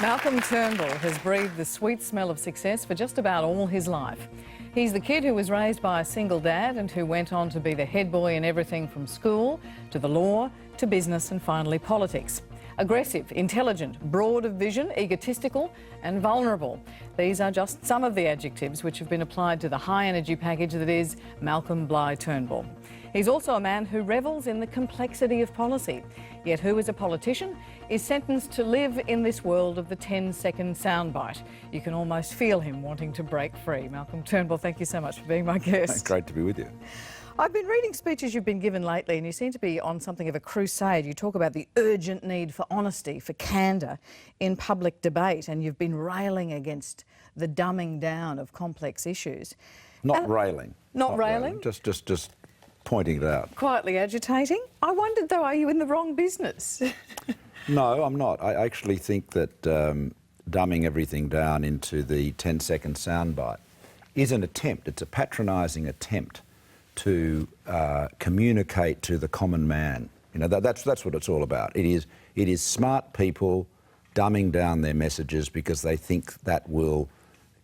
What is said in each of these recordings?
Malcolm Turnbull has breathed the sweet smell of success for just about all his life. He's the kid who was raised by a single dad and who went on to be the head boy in everything from school to the law to business and finally politics. Aggressive, intelligent, broad of vision, egotistical and vulnerable. These are just some of the adjectives which have been applied to the high-energy package that is Malcolm Bligh Turnbull. He's also a man who revels in the complexity of policy, yet who, as a politician, is sentenced to live in this world of the 10-second soundbite. You can almost feel him wanting to break free. Malcolm Turnbull, thank you so much for being my guest. Great to be with you. I've been reading speeches you've been given lately and you seem to be on something of a crusade. You talk about the urgent need for honesty, for candour in public debate, and you've been railing against the dumbing down of complex issues. Not railing. Not railing? Just pointing it out. Quietly agitating? I wondered, though, are you in the wrong business? No, I'm not. I actually think that dumbing everything down into the 10-second soundbite is an attempt. It's a patronising attempt to communicate to the common man. You know, that's what it's all about. It is smart people dumbing down their messages because they think that will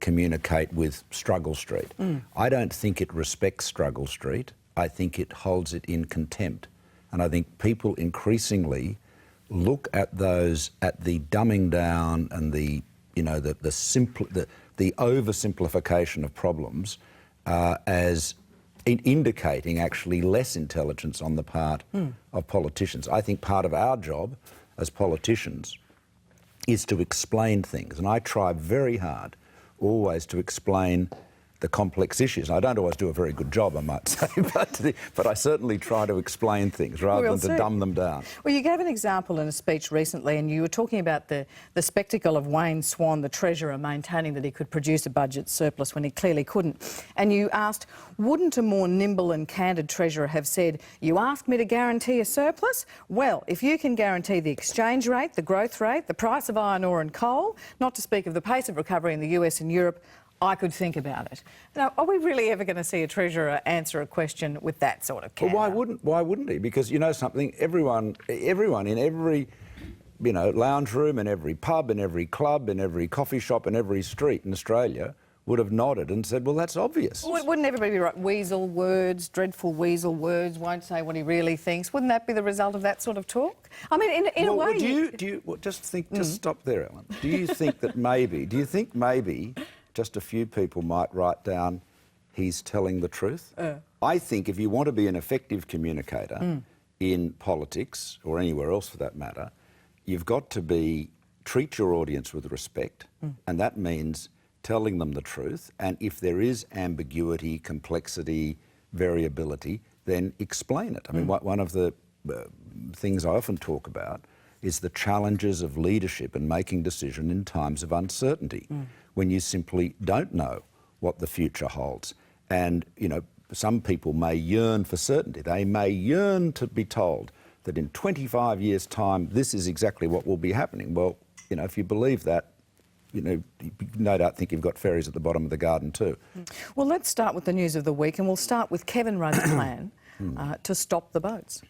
communicate with Struggle Street. I don't think it respects Struggle Street. I think it holds it in contempt. And I think people increasingly look at the dumbing down and the oversimplification of problems as indicating actually less intelligence on the part of politicians. I think part of our job as politicians is to explain things, and I try very hard always to explain the complex issues. I don't always do a very good job, I might say, but I certainly try to explain things rather than to dumb them down. Well, you gave an example in a speech recently and you were talking about the spectacle of Wayne Swan, the Treasurer, maintaining that he could produce a budget surplus when he clearly couldn't. And you asked, wouldn't a more nimble and candid Treasurer have said, you asked me to guarantee a surplus? Well, if you can guarantee the exchange rate, the growth rate, the price of iron ore and coal, not to speak of the pace of recovery in the US and Europe, I could think about it. Now, are we really ever going to see a Treasurer answer a question with that sort of candour? Well, why wouldn't he? Because you know something, everyone in every lounge room, in every pub, in every club, in every coffee shop, in every street in Australia would have nodded and said, well, that's obvious. Wouldn't everybody be right? Weasel words, dreadful weasel words, won't say what he really thinks. Wouldn't that be the result of that sort of talk? I mean, in a way... Just stop there, Ellen. Do you think maybe just a few people might write down, he's telling the truth? I think if you want to be an effective communicator in politics, or anywhere else for that matter, you've got to treat your audience with respect, and that means telling them the truth, and if there is ambiguity, complexity, variability, then explain it. I mean, one of the things I often talk about is the challenges of leadership and making decisions in times of uncertainty, when you simply don't know what the future holds. And, you know, some people may yearn for certainty. They may yearn to be told that in 25 years' time, this is exactly what will be happening. Well, you know, if you believe that, you know, you no doubt think you've got fairies at the bottom of the garden too. Well, let's start with the news of the week, and we'll start with Kevin Rudd's plan to stop the boats.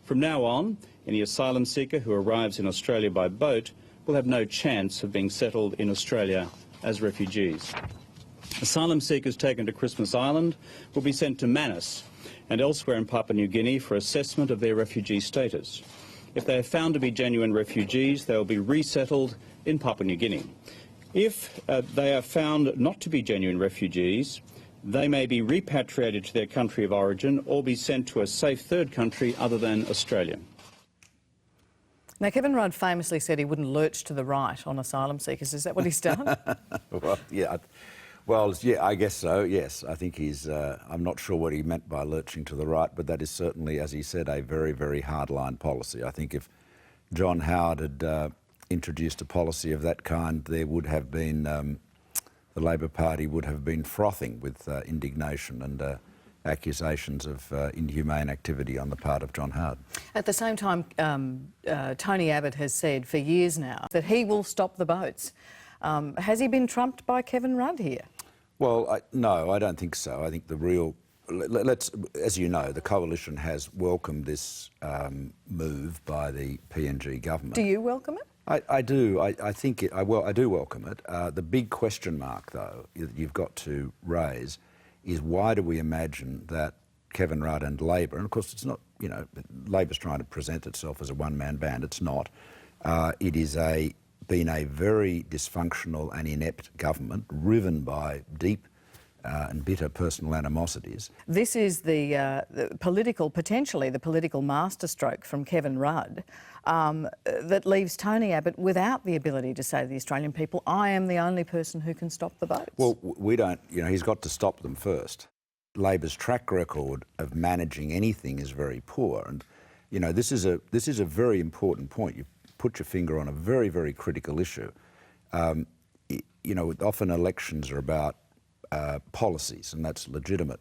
From now on, any asylum seeker who arrives in Australia by boat will have no chance of being settled in Australia as refugees. Asylum seekers taken to Christmas Island will be sent to Manus and elsewhere in Papua New Guinea for assessment of their refugee status. If they are found to be genuine refugees, they will be resettled in Papua New Guinea. If they are found not to be genuine refugees, they may be repatriated to their country of origin or be sent to a safe third country other than Australia. Now, Kevin Rudd famously said he wouldn't lurch to the right on asylum seekers. Is that what he's done? Well, yeah, I guess so, yes. I think he's... I'm not sure what he meant by lurching to the right, but that is certainly, as he said, a very, very hardline policy. I think if John Howard had introduced a policy of that kind, there would have been... the Labor Party would have been frothing with indignation and accusations of inhumane activity on the part of John Howard. At the same time, Tony Abbott has said for years now that he will stop the boats. Has he been trumped by Kevin Rudd here? Well, no, I don't think so. I think the real let's, as you know, the coalition has welcomed this move by the PNG government. Do you welcome it? I do. I think I do welcome it. The big question mark, though, you've got to raise is why do we imagine that Kevin Rudd and Labor, and of course it's not, you know, Labor's trying to present itself as a one-man band. It's not. It is been a very dysfunctional and inept government, riven by deep and bitter personal animosities. This is the potentially the political masterstroke from Kevin Rudd that leaves Tony Abbott without the ability to say to the Australian people, I am the only person who can stop the boats. Well, we don't, you know, he's got to stop them first. Labor's track record of managing anything is very poor, and you know this is a very important point. You put your finger on a very, very critical issue. You know, often elections are about policies, and that's legitimate,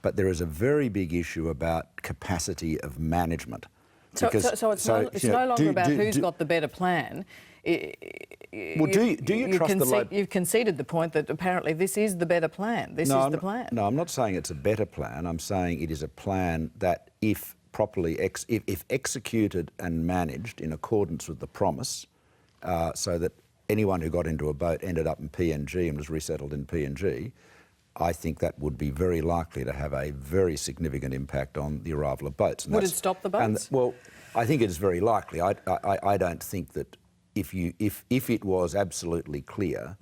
but there is a very big issue about capacity of management. So it's no longer about who's got the better plan. Well, do you trust the Labor? You've conceded the point that apparently this is the better plan. This is the plan. No, I'm not saying it's a better plan. I'm saying it is a plan that, if properly, if executed and managed in accordance with the promise, so that anyone who got into a boat ended up in PNG and was resettled in PNG, I think that would be very likely to have a very significant impact on the arrival of boats. And would it stop the boats? Well, I think it is very likely. I don't think that if it was absolutely clear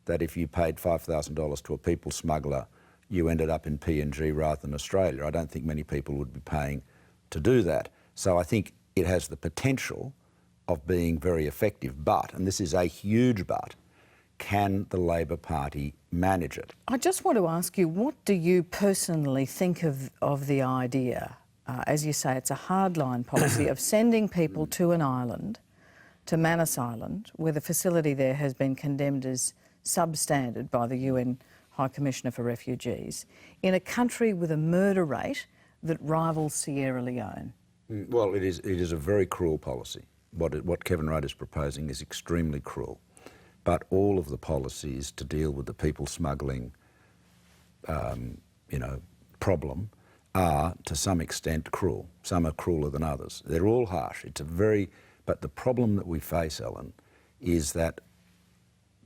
that if you paid $5,000 to a people smuggler, you ended up in PNG rather than Australia, I don't think many people would be paying to do that. So I think it has the potential of being very effective, but, and this is a huge but, can the Labor Party manage it? I just want to ask you, what do you personally think of the idea? As you say, it's a hardline policy of sending people to an island, to Manus Island, where the facility there has been condemned as substandard by the UN High Commissioner for Refugees, in a country with a murder rate that rivals Sierra Leone. Well, it is a very cruel policy. What Kevin Rudd is proposing is extremely cruel. But all of the policies to deal with the people smuggling, you know, problem are to some extent cruel. Some are crueler than others. They're all harsh. But the problem that we face, Ellen, is that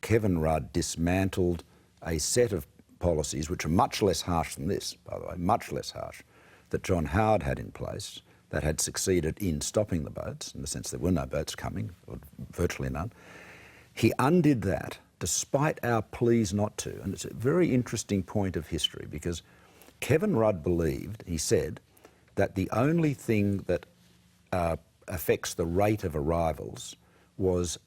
Kevin Rudd dismantled a set of policies which are much less harsh than this, by the way, much less harsh, that John Howard had in place that had succeeded in stopping the boats, in the sense there were no boats coming, or virtually none. He undid that despite our pleas not to. And it's a very interesting point of history, because Kevin Rudd believed, he said, that the only thing that affects the rate of arrivals was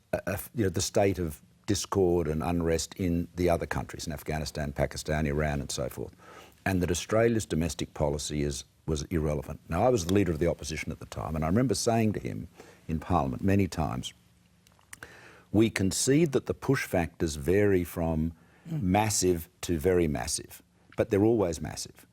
you know, the state of discord and unrest in the other countries, in Afghanistan, Pakistan, Iran and so forth, and that Australia's domestic policy was irrelevant. Now, I was the leader of the opposition at the time, and I remember saying to him in Parliament many times, we concede that the push factors vary from massive to very massive, but they're always massive.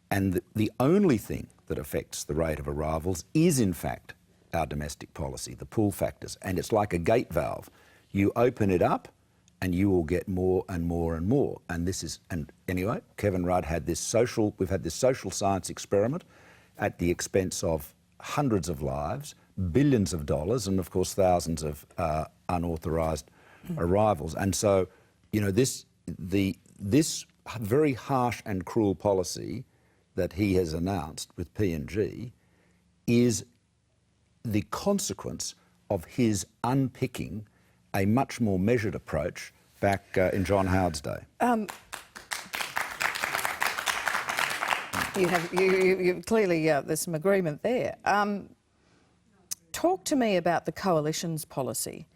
And the only thing that affects the rate of arrivals is, in fact, our domestic policy, the pull factors. And it's like a gate valve. You open it up and you will get more and more and more. And anyway, Kevin Rudd had we've had this social science experiment at the expense of hundreds of lives, billions of dollars, and of course thousands of unauthorised arrivals. And so, you know, this very harsh and cruel policy that he has announced with PNG is the consequence of his unpicking a much more measured approach back in John Howard's day. You clearly, there's some agreement there. Talk to me about the coalition's policy,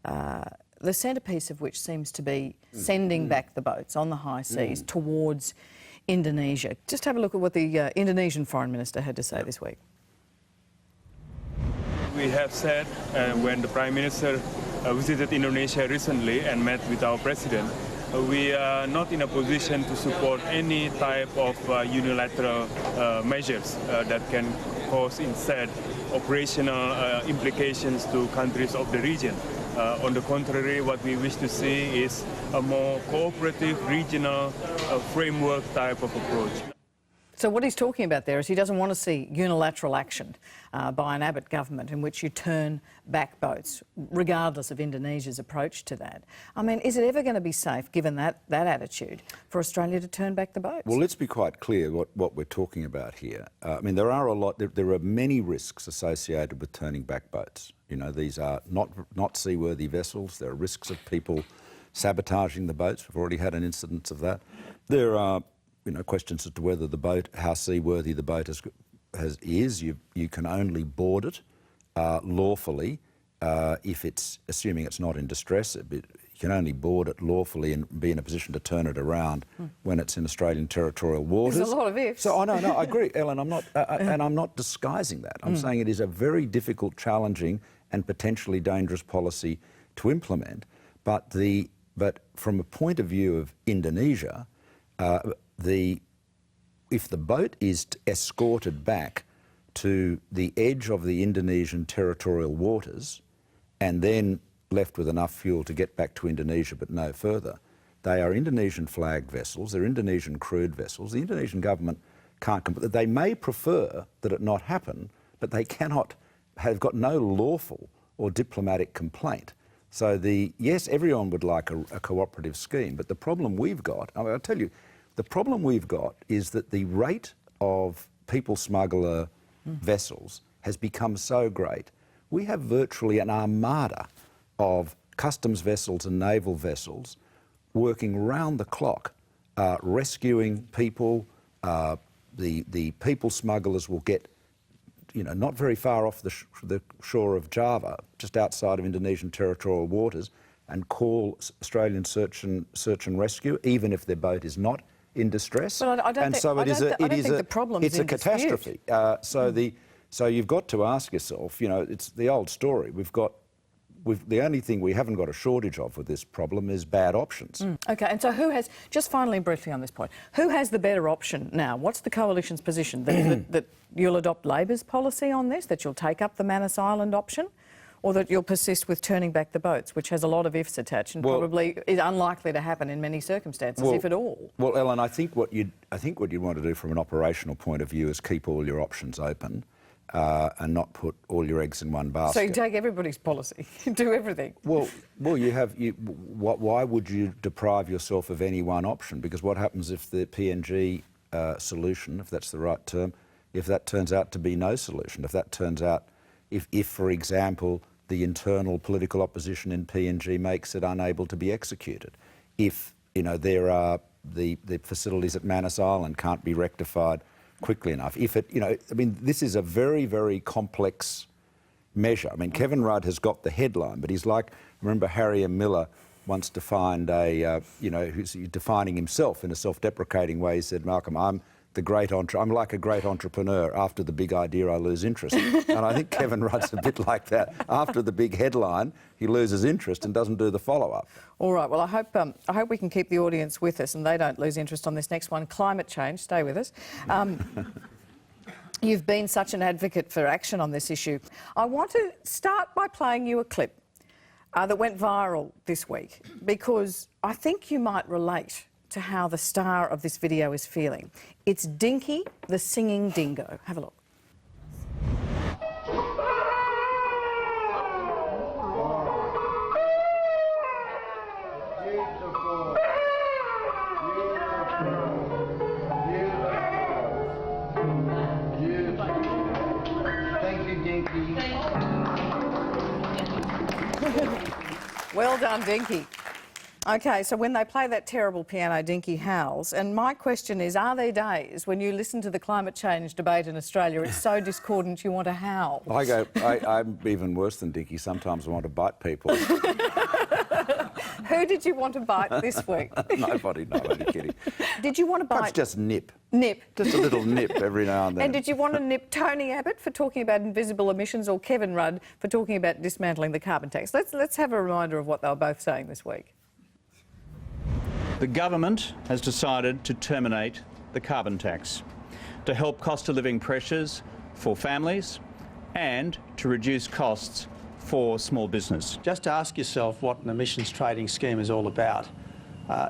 the centrepiece of which seems to be sending back the boats on the high seas towards Indonesia. Just have a look at what the Indonesian Foreign Minister had to say this week. We have said when the Prime Minister visited Indonesia recently and met with our President, we are not in a position to support any type of unilateral measures that can cause instead operational implications to countries of the region. On the contrary, what we wish to see is a more cooperative regional framework type of approach. So what he's talking about there is he doesn't want to see unilateral action by an Abbott government in which you turn back boats, regardless of Indonesia's approach to that. I mean, is it ever going to be safe, given that attitude, for Australia to turn back the boats? Well, let's be quite clear what we're talking about here. I mean, there are many risks associated with turning back boats. You know, these are not seaworthy vessels. There are risks of people sabotaging the boats. We've already had an incidence of that. There are, you know, questions as to whether the boat, how seaworthy the boat is. You can only board it lawfully if it's, assuming it's not in distress. You can only board it lawfully and be in a position to turn it around when it's in Australian territorial waters. There's a lot of ifs. So, no, I agree, Ellen. I'm not, and I'm not disguising that. I'm saying it is a very difficult, challenging, and potentially dangerous policy to implement. But from a point of view of Indonesia, if the boat is escorted back to the edge of the Indonesian territorial waters and then left with enough fuel to get back to Indonesia but no further, they are Indonesian flagged vessels, they're Indonesian crewed vessels. The Indonesian government can't... They may prefer that it not happen, but they cannot... have got no lawful or diplomatic complaint. So yes, everyone would like a cooperative scheme, but the problem we've got... I mean, I'll tell you, the problem we've got is that the rate of people smuggler vessels has become so great. We have virtually an armada of customs vessels and naval vessels working round the clock, rescuing people. The people smugglers will get, you know, not very far off the shore of Java, just outside of Indonesian territorial waters, and call Australian search and rescue, even if their boat is not in distress. But I don't think the problem is in dispute. It's a catastrophe. So you've got to ask yourself, you know, it's the old story. The only thing we haven't got a shortage of with this problem is bad options. OK, and so who has, just finally and briefly on this point, who has the better option now? What's the coalition's position? That you'll adopt Labor's policy on this, that you'll take up the Manus Island option? Or that you'll persist with turning back the boats, which has a lot of ifs attached and probably is unlikely to happen in many circumstances, if at all? Well, Ellen, I think what you'd want to do from an operational point of view is keep all your options open and not put all your eggs in one basket. So you take everybody's policy, do everything. Well, why would you deprive yourself of any one option? Because what happens if the PNG solution, if that's the right term, if that turns out to be no solution? If that turns out, if for example, the internal political opposition in PNG makes it unable to be executed, if, you know, there are the facilities at Manus Island can't be rectified quickly enough, if it, you know, I mean, this is a very, very complex measure. I mean, Kevin Rudd has got the headline, but he's like, remember Harry M. Miller once defined who's defining himself in a self-deprecating way. He said, Malcolm, I'm like a great entrepreneur. After the big idea, I lose interest. And I think Kevin Rudd's a bit like that. After the big headline, he loses interest and doesn't do the follow-up. All right. Well, I hope we can keep the audience with us and they don't lose interest on this next one. Climate change. Stay with us. You've been such an advocate for action on this issue. I want to start by playing you a clip that went viral this week because I think you might relate to how the star of this video is feeling. It's Dinky, the singing dingo. Have a look. Beautiful. Thank you, Dinky. Well done, Dinky. OK, so when they play that terrible piano, Dinky howls. And my question is, are there days when you listen to the climate change debate in Australia, it's so discordant you want to howl? I'm even worse than Dinky. Sometimes I want to bite people. Who did you want to bite this week? Nobody, no, I'm only kidding. Did you want to bite... Perhaps just nip. Nip. Just a little nip every now and then. And did you want to nip Tony Abbott for talking about invisible emissions or Kevin Rudd for talking about dismantling the carbon tax? Let's have a reminder of what they were both saying this week. The government has decided to terminate the carbon tax to help cost of living pressures for families and to reduce costs for small business. Just ask yourself what an emissions trading scheme is all about.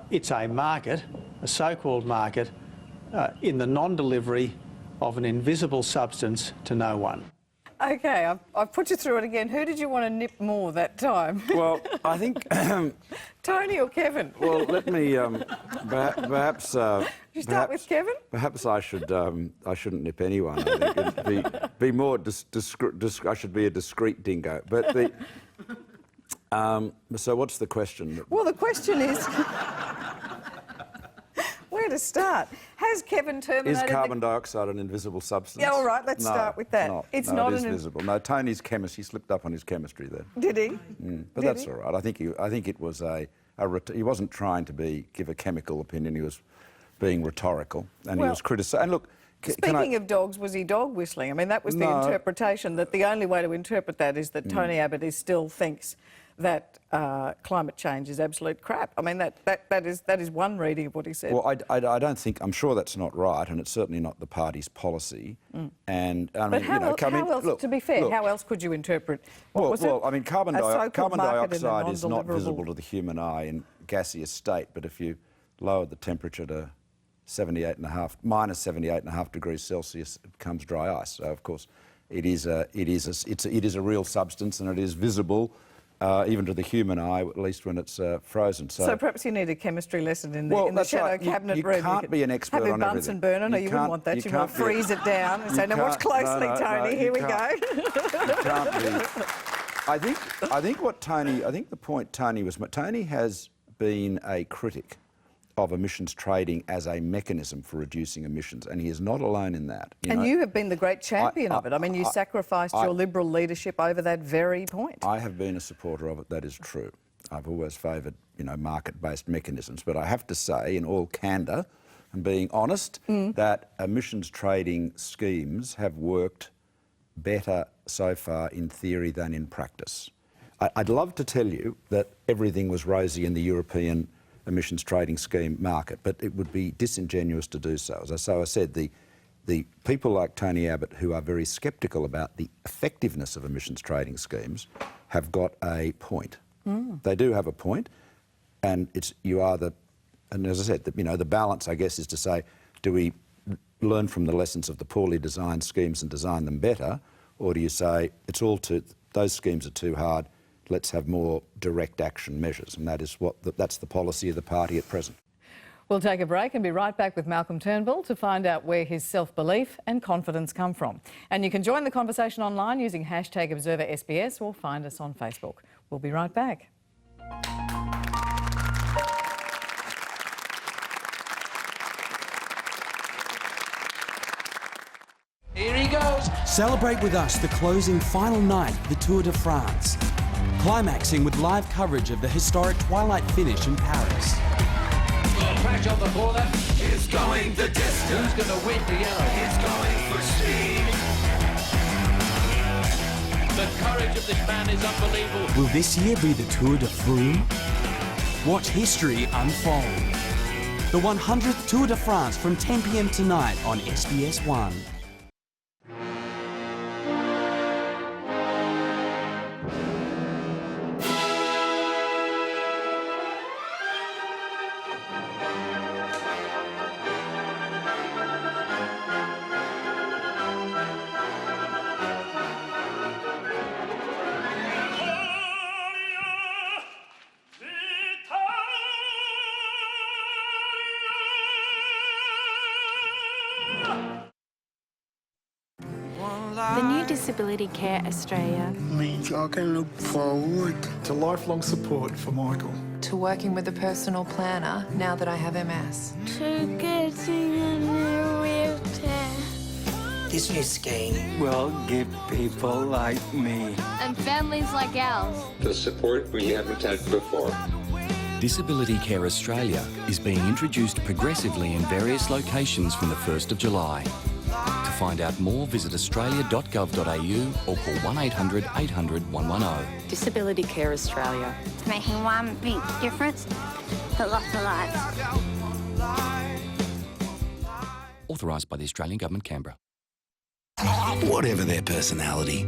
It's a market, a so-called market, in the non-delivery of an invisible substance to no one. OK, I've put you through it again. Who did you want to nip more that time? Well, I think... Tony or Kevin? Well, let me perhaps... You start with Kevin? Perhaps I shouldn't nip anyone. I think it'd be more I should be a discreet dingo. But the so what's the question? Well, the question is where to start. Has Kevin terminated? Is carbon dioxide an invisible substance? Yeah, all right. Let's start with that. It is visible. No, Tony's chemist. He slipped up on his chemistry there. Did he? But that's all right. I think it was he wasn't trying to give a chemical opinion. He was being rhetorical, and he was criticising. And look, speaking of dogs, was he dog whistling? I mean, that was the interpretation, that the only way to interpret that is that Tony Abbott still thinks that climate change is absolute crap. I mean, that is one reading of what he said. Well, I don't think... I'm sure that's not right, and it's certainly not the party's policy. And I mean, but how else, to be fair, how else could you interpret what was it? Well, I mean, carbon dioxide is not visible to the human eye in gaseous state, but if you lower the temperature to minus 78.5 degrees Celsius, it becomes dry ice. So, of course, it is a real substance, and it is visible even to the human eye, at least when it's frozen. So perhaps you need a chemistry lesson in the shadow cabinet room. You can't be an expert on everything. Have a Bunsen burner. No, you wouldn't want that. You might freeze it down and say, "Now watch closely, Tony. Here we go." You can't be. I think the point Tony was... Tony has been a critic of emissions trading as a mechanism for reducing emissions, and he is not alone in that. You have been the great champion of it. I mean, you sacrificed your Liberal leadership over that very point. I have been a supporter of it, that is true. I've always favoured, market-based mechanisms, but I have to say, in all candour and being honest, that emissions trading schemes have worked better so far in theory than in practice. I'd love to tell you that everything was rosy in the European emissions trading scheme market, but it would be disingenuous to do so. As I said, the people like Tony Abbott, who are very sceptical about the effectiveness of emissions trading schemes, have got a point. They do have a point, and and as I said, the balance, I guess, is to say, do we learn from the lessons of the poorly designed schemes and design them better, or do you say those schemes are too hard? Let's have more direct action measures, and that's the policy of the party at present. We'll take a break and be right back with Malcolm Turnbull to find out where his self-belief and confidence come from. And you can join the conversation online using #ObserverSBS or find us on Facebook. We'll be right back. Here he goes. Celebrate with us the closing final night of the Tour de France, climaxing with live coverage of the historic twilight finish in Paris. Crash on the border. It's going the distance. Who's going to win the yellow? It's going for speed. The courage of this man is unbelievable. Will this year be the Tour de Froome? Watch history unfold. The 100th Tour de France from 10 p.m. tonight on SBS 1. The new Disability Care Australia means I can look forward to lifelong support for Michael, to working with a personal planner now that I have MS, to getting a new wheelchair. This new scheme will give people like me and families like ours the support we haven't had before. Disability Care Australia is being introduced progressively in various locations from the 1st of July. To find out more, visit australia.gov.au or call 1800 800 110. Disability Care Australia. It's making one big difference for lots of lives. Authorised by the Australian Government, Canberra. Whatever their personality,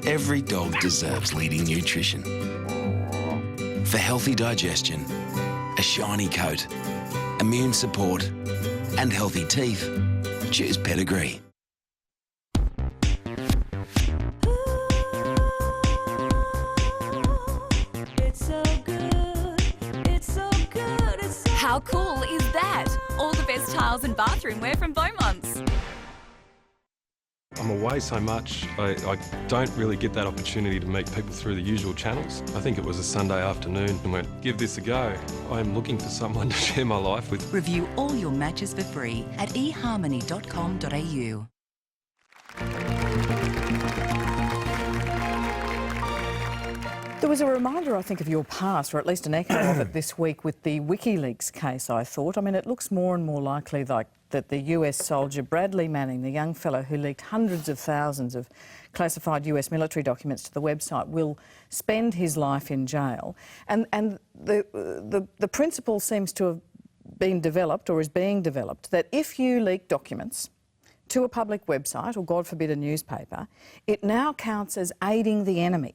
every dog deserves leading nutrition. For healthy digestion, a shiny coat, immune support, and healthy teeth, choose Pedigree. How cool is that? All the best tiles and bathroom wear from Beaumont's. I'm away so much, I don't really get that opportunity to meet people through the usual channels. I think it was a Sunday afternoon and went, give this a go. I'm looking for someone to share my life with. Review all your matches for free at eharmony.com.au. There was a reminder, I think, of your past, or at least an echo of it this week with the Wikileaks case, I thought. I mean, it looks more and more likely that the US soldier Bradley Manning, the young fellow who leaked hundreds of thousands of classified US military documents to the website, will spend his life in jail. And the principle seems to have been developed, or is being developed, that if you leak documents to a public website, or God forbid a newspaper, it now counts as aiding the enemy,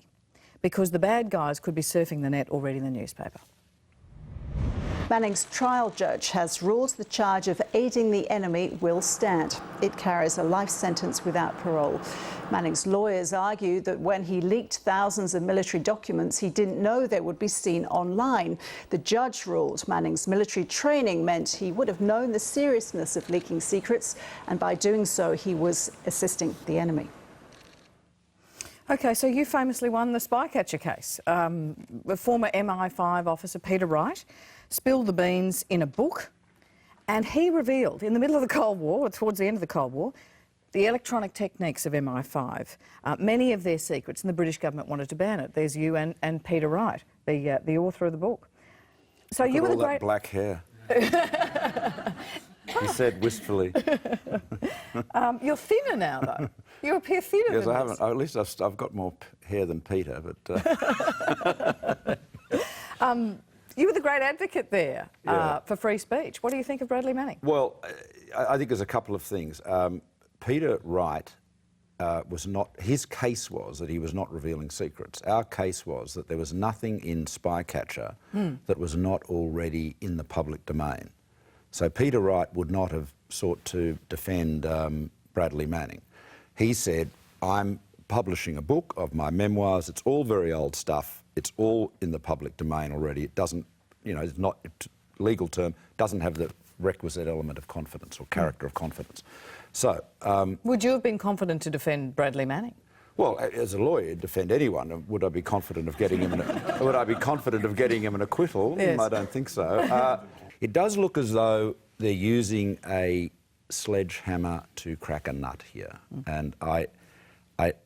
because the bad guys could be surfing the net or reading the newspaper. Manning's trial judge has ruled the charge of aiding the enemy will stand. It carries a life sentence without parole. Manning's lawyers argue that when he leaked thousands of military documents, he didn't know they would be seen online. The judge ruled Manning's military training meant he would have known the seriousness of leaking secrets, and by doing so, he was assisting the enemy. OK, so you famously won the Spycatcher case. The former MI5 officer Peter Wright spilled the beans in a book, and he revealed, in the middle of the Cold War, or towards the end of the Cold War, the electronic techniques of MI5. Many of their secrets, and the British government wanted to ban it. There's you and Peter Wright, the author of the book. So Look you at were all the great... that black hair. He said wistfully. You're thinner now, though. You appear thinner Yes, than I this. haven't. At least I've got more hair than Peter, but... You were the great advocate there Yeah. for free speech. What do you think of Bradley Manning? Well, I think there's a couple of things. Peter Wright was not... His case was that he was not revealing secrets. Our case was that there was nothing in Spycatcher that was not already in the public domain. So Peter Wright would not have sought to defend Bradley Manning. He said, I'm publishing a book of my memoirs. It's all very old stuff. It's all in the public domain already. It doesn't, you know, it's not, legal term, doesn't have the requisite element of confidence or character of confidence. So... would you have been confident to defend Bradley Manning? Well, as a lawyer, defend anyone. Would I be confident of getting him would I be confident of getting him an acquittal? Yes. I don't think so. It does look as though they're using a sledgehammer to crack a nut here, and I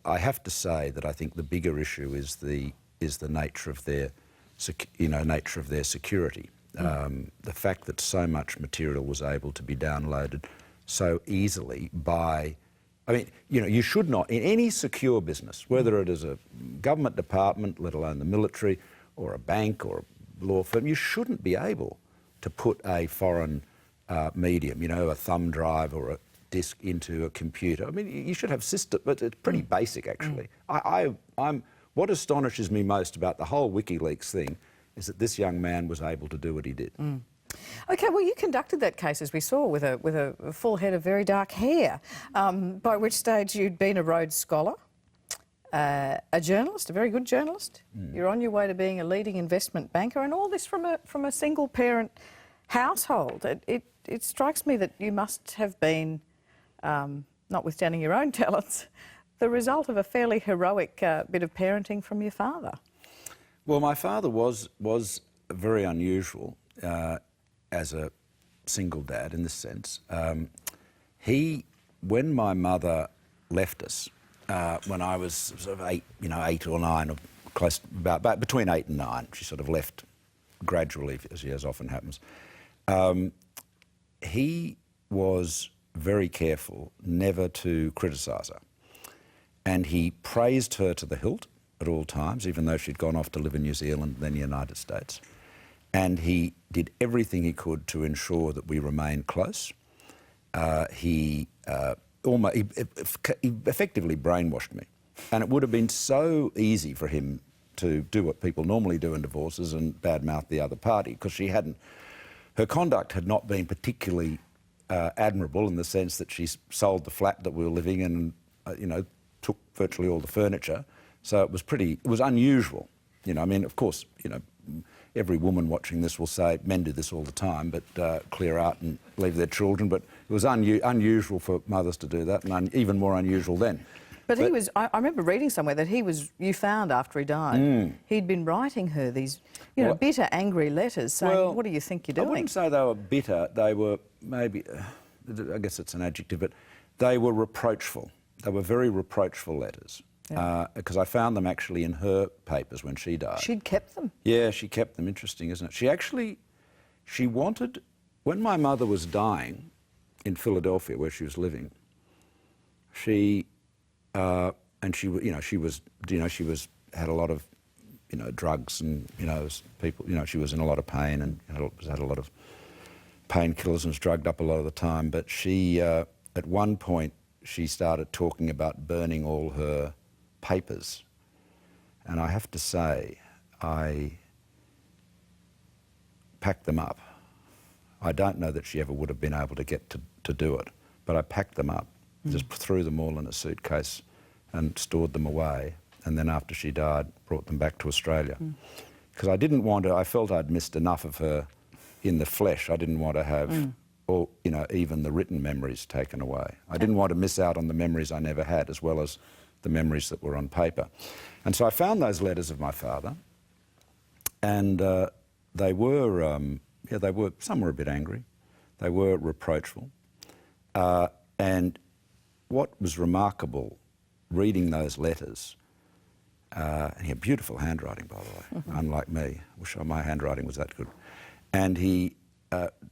have to say that I think the bigger issue is the nature of their nature of their security. The fact that so much material was able to be downloaded so easily by, I mean, you know, you should not, in any secure business, whether it is a government department, let alone the military, or a bank or a law firm, you shouldn't be able to put a foreign medium, you know, a thumb drive or a disk into a computer. I mean, you should have system, but it's pretty basic, actually. What astonishes me most about the whole Wikileaks thing is that this young man was able to do what he did. OK, well, you conducted that case, as we saw, with a full head of very dark hair, by which stage you'd been a Rhodes Scholar, a journalist, a very good journalist. You're on your way to being a leading investment banker, and all this from a single-parent household. It strikes me that you must have been, notwithstanding your own talents, the result of a fairly heroic bit of parenting from your father. Well, my father was very unusual as a single dad in this sense. When my mother left us, when I was sort of 8 or 9, or close, about between 8 and 9, she sort of left gradually, as often happens. He was very careful never to criticise her, and he praised her to the hilt at all times, even though she'd gone off to live in New Zealand, then the United States. And he did everything he could to ensure that we remained close. He effectively brainwashed me, and it would have been so easy for him to do what people normally do in divorces and badmouth the other party, because her conduct had not been particularly admirable in the sense that she sold the flat that we were living in and, you know, took virtually all the furniture. So it was unusual. You know, I mean, of course, you know, every woman watching this will say men do this all the time, but clear out and leave their children. But it was unusual for mothers to do that, and even more unusual then. But he was, I remember reading somewhere that you found after he died, he'd been writing her these, you know, bitter, angry letters saying, well, what do you think you're doing? I wouldn't say they were bitter. They were maybe, I guess it's an adjective, but they were reproachful. They were very reproachful letters. Because I found them actually in her papers when she died. She'd kept them? Yeah, she kept them. Interesting, isn't it? She wanted, when my mother was dying in Philadelphia, where she was living, she had a lot of, you know, drugs and, you know, people, you know, she was in a lot of pain and had a lot of painkillers and was drugged up a lot of the time. But she, at one point, she started talking about burning all her papers, and I have to say I packed them up. I don't know that she ever would have been able to get to do it, but I packed them up, just threw them all in a suitcase and stored them away, and then after she died brought them back to Australia, because I didn't want to, I felt I'd missed enough of her in the flesh. I didn't want to have all, you know, even the written memories taken away. I didn't want to miss out on the memories I never had, as well as the memories that were on paper. And so I found those letters of my father, and they were, some were a bit angry, they were reproachful, and what was remarkable, reading those letters, and he had beautiful handwriting, by the way, unlike me. I wish my handwriting was that good. And he,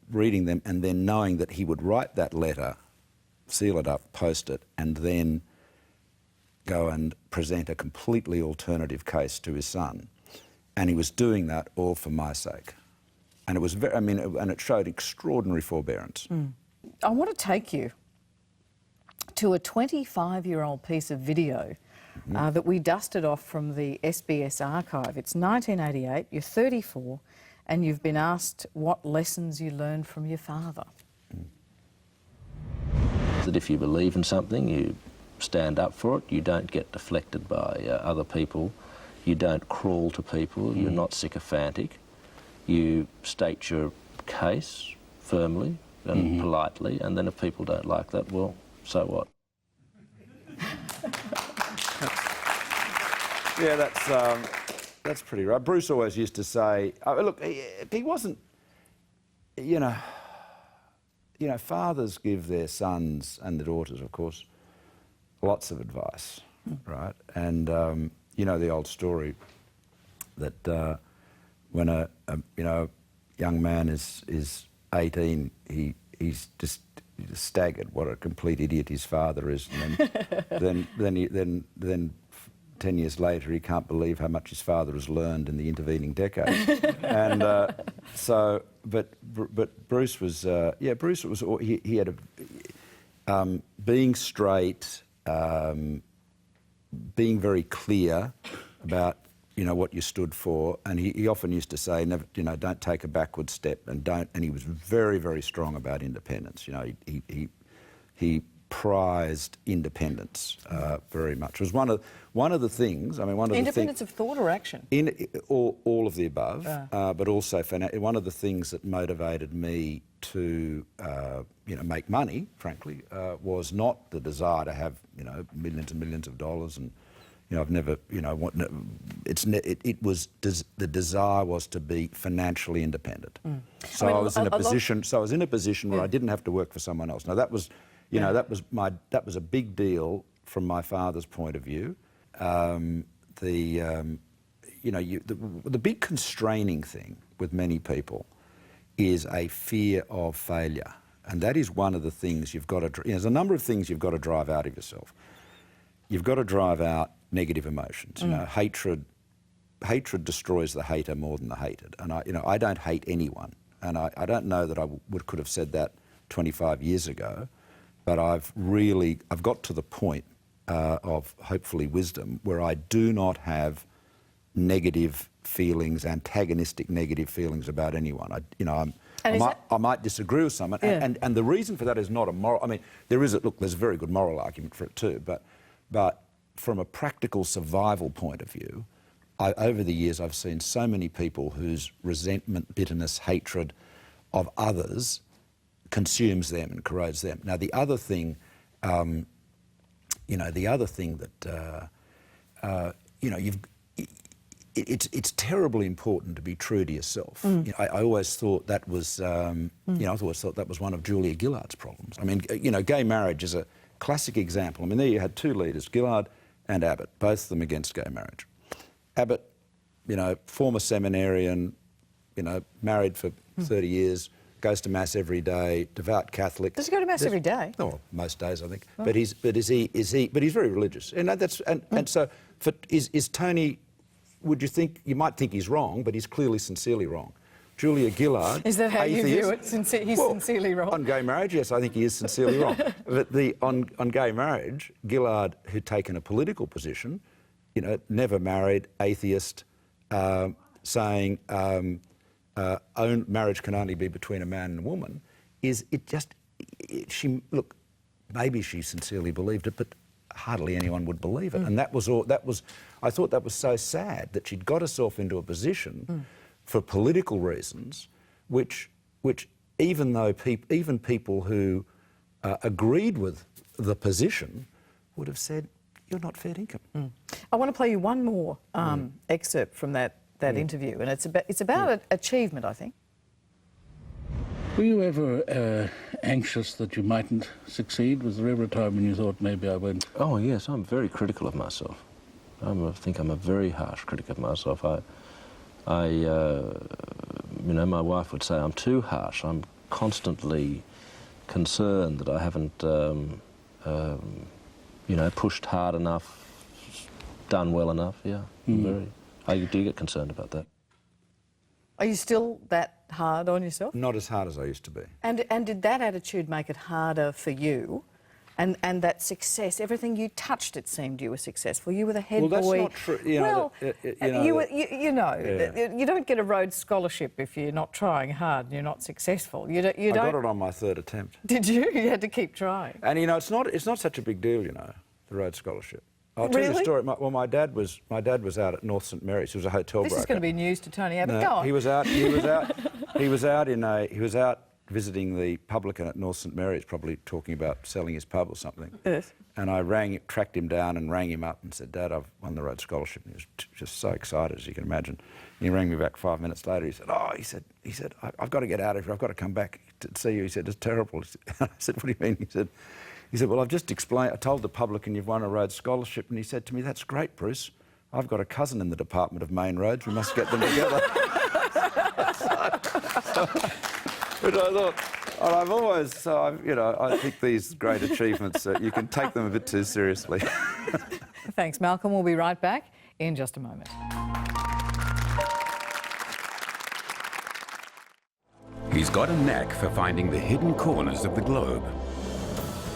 reading them and then knowing that he would write that letter, seal it up, post it, and then go and present a completely alternative case to his son. And he was doing that all for my sake. And it was very, I mean, and it showed extraordinary forbearance. I want to take you to a 25-year-old piece of video that we dusted off from the SBS archive. It's 1988, you're 34, and you've been asked what lessons you learned from your father. That if you believe in something, you stand up for it, you don't get deflected by other people, you don't crawl to people, you're not sycophantic, you state your case firmly and politely, and then if people don't like that, well, so what? Yeah, that's pretty right. Bruce always used to say, look, he wasn't, you know, fathers give their sons and their daughters, of course, lots of advice, right? And you know the old story that when a young man is 18, he's just staggered what a complete idiot his father is, and then 10 years later he can't believe how much his father has learned in the intervening decade. And but Bruce was Bruce was he had a being straight, being very clear about, you know, what you stood for, and he often used to say, never, you know, don't take a backward step, and he was very, very strong about independence. You know, he prized independence very much. It was one of the things. I mean, one of independence the of thought or action. All of the above, but also one of the things that motivated me to you know, make money, frankly, was not the desire to have, you know, millions and millions of dollars, and you know, I've never, you know, it was the desire was to be financially independent. So I was in a position. So I was in a position where I didn't have to work for someone else. Now that was, you know, that was a big deal from my father's point of view. You know, the big constraining thing with many people is a fear of failure, and that is one of the things you've got to. You know, there's a number of things you've got to drive out of yourself. You've got to drive out negative emotions. You know, hatred destroys the hater more than the hated. And I don't hate anyone, and I don't know that I could have said that 25 years ago, but I've got to the point of hopefully wisdom where I do not have negative feelings, antagonistic negative feelings about anyone. I might disagree with some, and the reason for that is not a moral. I mean, there's a very good moral argument for it too, but from a practical survival point of view, over the years I've seen so many people whose resentment, bitterness, hatred of others consumes them and corrodes them. Now, the other thing, it's terribly important to be true to yourself. I always thought that was, I always thought that was one of Julia Gillard's problems. I mean, gay marriage is a classic example. I mean, there you had two leaders, Gillard and Abbott, both of them against gay marriage. Abbott, former seminarian, married for 30 years, goes to mass every day, devout Catholic. Does he go to mass every day? Oh, most days, I think. Oh. But he's very religious, and so is Tony? Would you think you might think he's wrong, but he's clearly sincerely wrong. Julia Gillard, is that how atheist, you view it? He's sincerely wrong. On gay marriage, yes, I think he is sincerely wrong. But on gay marriage, Gillard, who'd taken a political position, never married, atheist, saying marriage can only be between a man and a woman, maybe she sincerely believed it, but hardly anyone would believe it. And I thought that was so sad that she'd got herself into a position for political reasons, which even people who agreed with the position would have said, you're not fair income. I want to play you one more excerpt from that interview, and it's about achievement, I think. Were you ever anxious that you mightn't succeed? Was there ever a time when you thought maybe I won't? Oh yes, I'm very critical of myself. I think I'm a very harsh critic of myself. My wife would say I'm too harsh. I'm constantly concerned that I haven't, pushed hard enough, done well enough. Yeah, do you get concerned about that? Are you still that hard on yourself? Not as hard as I used to be. And did that attitude make it harder for you? And that success, everything you touched, it seemed you were successful. You were the head boy. Well, that's not true. You don't get a Rhodes Scholarship if you're not trying hard and you're not successful. I got it on my third attempt. Did you? You had to keep trying. And it's not such a big deal, the Rhodes Scholarship. I'll tell you a story. My dad was out at North St Mary's. He was a hotel broker. This is going to be news to Tony Abbott. No, go on. He was out visiting the publican at North St Mary's, probably talking about selling his pub or something. Yes. And I tracked him down and rang him up and said, Dad, I've won the Rhodes Scholarship. And he was just so excited, as you can imagine. And he rang me back 5 minutes later. He said, he said, I've got to get out of here. I've got to come back to see you. He said, it's terrible. I said, what do you mean? He said, well, I've just explained, I told the publican you've won a Rhodes Scholarship. And he said to me, that's great, Bruce. I've got a cousin in the Department of Main Roads. We must get them together. Which I thought, and I've always, I think these great achievements, you can take them a bit too seriously. Thanks, Malcolm. We'll be right back in just a moment. He's got a knack for finding the hidden corners of the globe.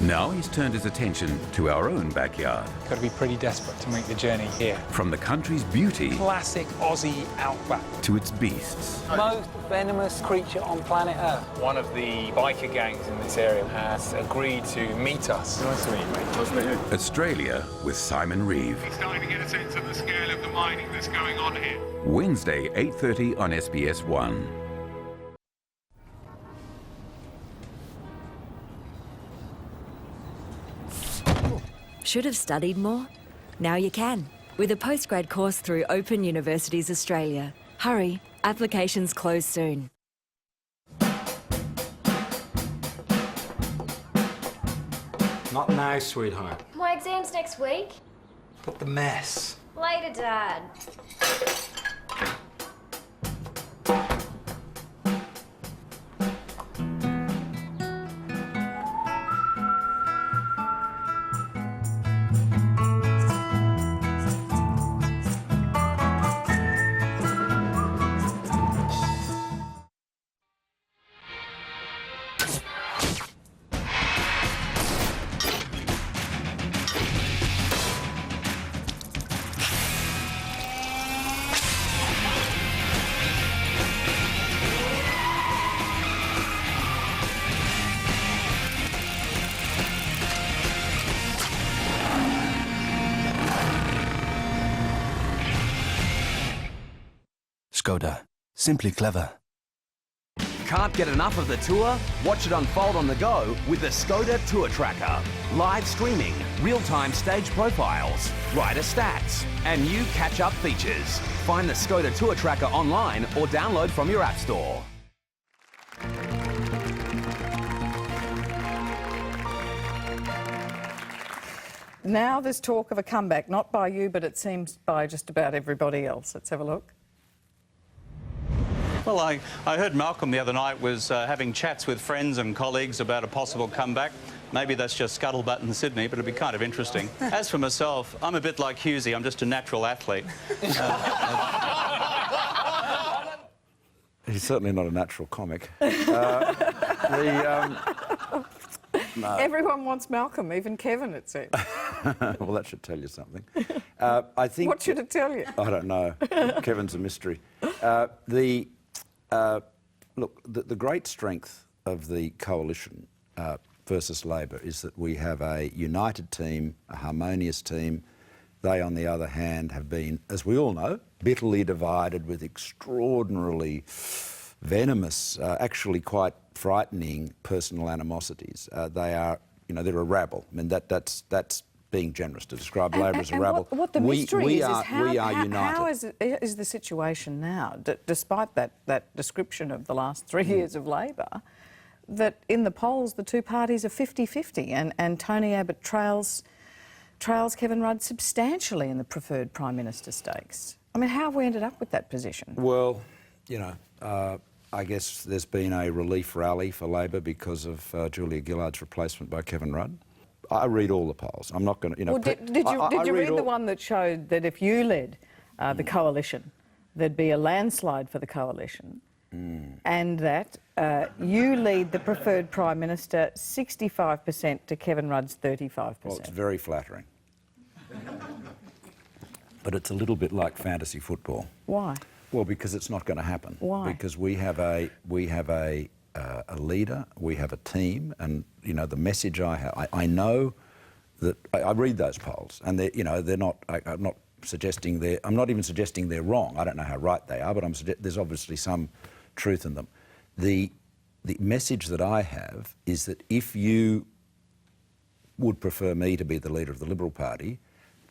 Now he's turned his attention to our own backyard. Got to be pretty desperate to make the journey here. From the country's beauty... Classic Aussie outback. ...to its beasts. Most venomous creature on planet Earth. One of the biker gangs in this area has agreed to meet us. Nice to meet you, mate. Nice to meet you. Australia with Simon Reeve. He's starting to get a sense of the scale of the mining that's going on here. Wednesday, 8:30 on SBS 1. Should have studied more? Now you can, with a postgrad course through Open Universities Australia. Hurry, applications close soon. Not now, sweetheart. My exam's next week. What the mess? Later, Dad. Skoda. Simply clever. Can't get enough of the tour? Watch it unfold on the go with the Skoda Tour Tracker. Live streaming, real-time stage profiles, rider stats, and new catch-up features. Find the Skoda Tour Tracker online or download from your app store. Now there's talk of a comeback, not by you, but it seems by just about everybody else. Let's have a look. Well, I heard Malcolm the other night was having chats with friends and colleagues about a possible comeback. Maybe that's just scuttlebutt in Sydney, but it'd be kind of interesting. As for myself, I'm a bit like Husey. I'm just a natural athlete. He's certainly not a natural comic. No. Everyone wants Malcolm, even Kevin, it seems. Well, that should tell you something. I think. What should it tell you? I don't know. Kevin's a mystery. Look, the great strength of the coalition versus Labor is that we have a united team, a harmonious team. They, on the other hand, have been, as we all know, bitterly divided with extraordinarily venomous, actually quite frightening personal animosities. They are, you know, they're a rabble. I mean, that's being generous to describe Labor as a rabble. What the mystery is how united. How is the situation now, despite that description of the last 3 years of Labor, that in the polls the two parties are 50-50 and Tony Abbott trails Kevin Rudd substantially in the preferred Prime Minister stakes? I mean, how have we ended up with that position? Well, you know, I guess there's been a relief rally for Labor because of Julia Gillard's replacement by Kevin Rudd. I read all the polls. I'm not going to, you know... Well, did you read the one that showed that if you led the coalition, there'd be a landslide for the coalition, and that you lead the preferred Prime Minister 65% to Kevin Rudd's 35%? Well, it's very flattering. But it's a little bit like fantasy football. Why? Well, because it's not going to happen. Why? Because we have a leader, we have a team, and you know the message I have. I know that I read those polls, and they're, you know, they're not. I'm not suggesting they're. I'm not even suggesting they're wrong. I don't know how right they are, but there's obviously some truth in them. The message that I have is that if you would prefer me to be the leader of the Liberal Party,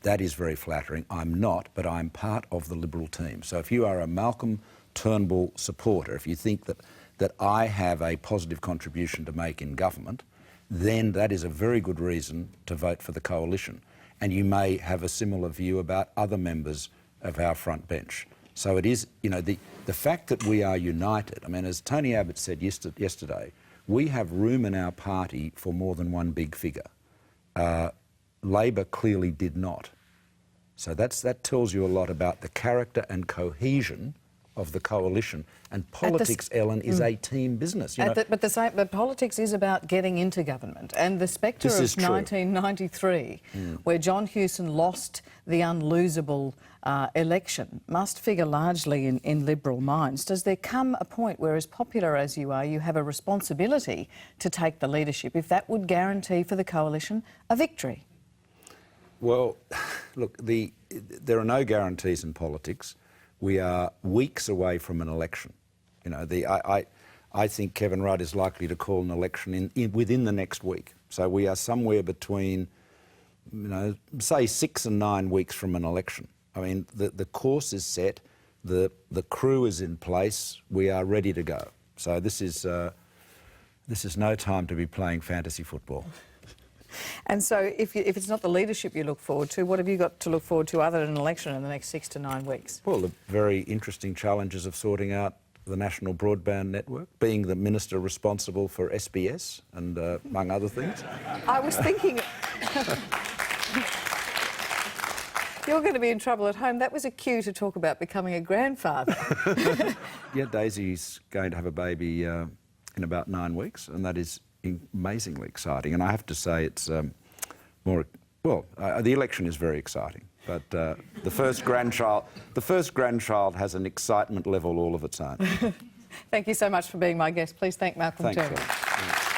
that is very flattering. I'm not, but I'm part of the Liberal team. So if you are a Malcolm Turnbull supporter, if you think that I have a positive contribution to make in government, then that is a very good reason to vote for the coalition. And you may have a similar view about other members of our front bench. So it is, you know, the fact that we are united. I mean, as Tony Abbott said yesterday, we have room in our party for more than one big figure. Labor clearly did not. So that tells you a lot about the character and cohesion of the coalition. And politics, Ellen, is a team business. You know? But politics is about getting into government. And the spectre of 1993, where John Hewson lost the unlosable election, must figure largely in Liberal minds. Does there come a point where, as popular as you are, you have a responsibility to take the leadership, if that would guarantee for the coalition a victory? Well, look, there are no guarantees in politics. We are weeks away from an election. You know, I think Kevin Rudd is likely to call an election within the next week. So we are somewhere between, you know, say 6 and 9 weeks from an election. I mean, the course is set, the crew is in place, we are ready to go. So this is no time to be playing fantasy football. And so if it's not the leadership you look forward to, what have you got to look forward to other than an election in the next 6 to 9 weeks? Well, the very interesting challenges of sorting out the national broadband network, being the minister responsible for SBS and among other things. I was thinking... You're going to be in trouble at home. That was a cue to talk about becoming a grandfather. Yeah, Daisy's going to have a baby in about 9 weeks, and that is amazingly exciting. And I have to say it's the election is very exciting, but the first grandchild has an excitement level all of its own. Thank you so much for being my guest. Please thank Malcolm Turnbull. Thanks.